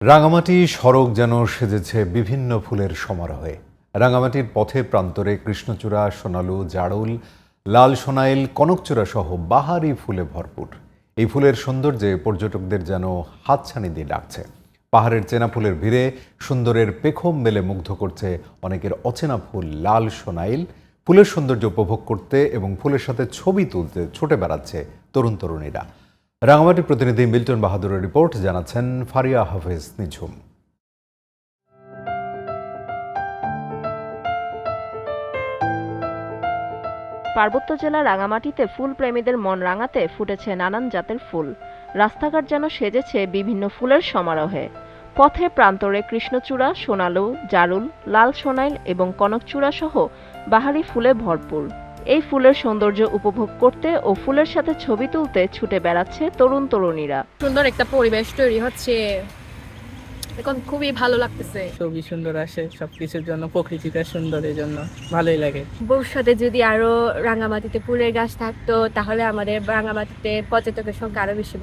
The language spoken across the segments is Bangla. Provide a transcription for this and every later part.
রাঙামাটি সড়ক যেন সেজেছে বিভিন্ন ফুলের সমারোহে। রাঙামাটির পথে প্রান্তরে কৃষ্ণচূড়া, সোনালু, জাড়ুল, লাল সোনাইল, কনকচূড়া সহ বাহারি ফুলে ভরপুর। এই ফুলের সৌন্দর্যে পর্যটকদের যেন হাতছানি দিয়ে ডাকছে। পাহাড়ের চেনা ফুলের ভিড়ে সুন্দরের পেখম মেলে মুগ্ধ করছে অনেকের অচেনা ফুল লাল সোনাইল। ফুলের সৌন্দর্য উপভোগ করতে এবং ফুলের সাথে ছবি তুলতে ছুটে বেড়াচ্ছে তরুণ তরুণীরা। রাঙামাটি প্রতিনিধি মিল্টন বাহাদুরের রিপোর্ট, জানাচ্ছেন ফারিয়া হাফেজ নিঝুম। পার্বত্য জেলা রাঙামাটিতে ফুল প্রেমীদের মন রাঙাতে ফুটেছে নানান জাতের ফুল। রাস্তাঘাট যেন সেজেছে বিভিন্ন ফুলের সমারোহে। পথে প্রান্তরে কৃষ্ণচূড়া, সোনালু, জারুল, লাল সোনাইল এবং কনকচূড়া সহ বাহারি ফুলে ভরপুর। এই ফুলের সৌন্দর্য উপভোগ করতে ও ফুলের সাথে ছবি তুলতে ছুটে বেড়াচ্ছে তরুণ তরুণীরা। সুন্দর একটা পরিবেশ তৈরি হচ্ছে, এখন খুবই ভালো লাগতেছে। ছবি সুন্দর আসে, সবকিছুর জন্য প্রকৃতিটা সুন্দরের জন্য ভালোই লাগে। ভবিষ্যতে যদি আরো রাঙামাটিতে ফুলের গাছ থাকতো তাহলে আমাদের রাঙামাটিতে পর্যটকের সংখ্যা আরো বেশি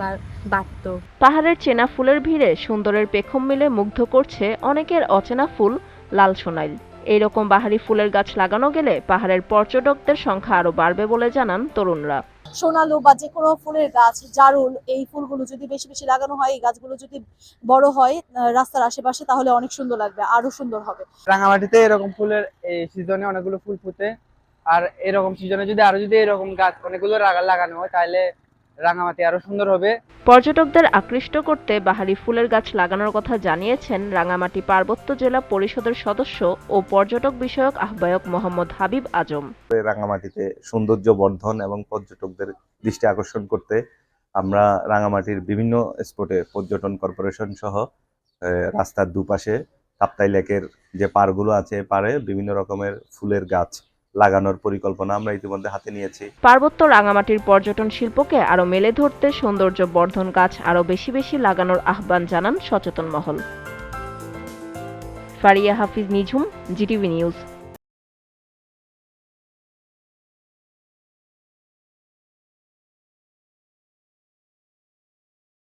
বাড়তো। পাহাড়ের চেনা ফুলের ভিড়ে সুন্দরের পেখম মিলে মুগ্ধ করছে অনেকের অচেনা ফুল লাল সোনাইল। এইরকম বাহারি ফুলের গাছ লাগানো গেলে পাহাড়ের পর্যটকদের সংখ্যা আরো বাড়বে বলে জানান তরুণরা। সোনালু বা যে কোনো ফুলের গাছ, জারুল, এই ফুলগুলো যদি বেশি বেশি লাগানো হয়, এই গাছগুলো যদি বড় হয় রাস্তার আশেপাশে, তাহলে অনেক সুন্দর লাগবে, আরো সুন্দর হবে। রাঙামাটিতে এরকম ফুলের এই সিজনে অনেকগুলো ফুল ফুটে, আর এরকম সিজনে যদি এরকম গাছ অনেকগুলো লাগানো হয় তাহলে রাঙামাটি আরো সুন্দর হবে। পর্যটকদের আকৃষ্ট করতে বাহারি ফুলের গাছ লাগানোর কথা জানিয়েছেন রাঙামাটি পার্বত্য জেলা পরিষদের সদস্য ও পর্যটক বিষয়ক আহ্বায়ক মোহাম্মদ হাবিব আজম। রাঙামাটিতে সৌন্দর্য বর্ধন এবং পর্যটকদের দৃষ্টি আকর্ষণ করতে আমরা রাঙামাটির বিভিন্ন স্পটে পর্যটন কর্পোরেশন সহ রাস্তার দুপাশে কাপ্তাই লেকের যে পাড়গুলো আছে, পাড়ে বিভিন্ন রকমের ফুলের গাছ লাগানোর পরিকল্পনা আমরা ইতিমধ্যে হাতে নিয়েছি। পার্বত্য রাঙামাটির পর্যটন শিল্পকে আরো মেলে ধরতে সৌন্দর্য বর্ধন গাছ আরো বেশি বেশি লাগানোর আহ্বান জানান সচেতন মহল। ফারিয়া হাফিজ নিঝুম, জিটিভি নিউজ।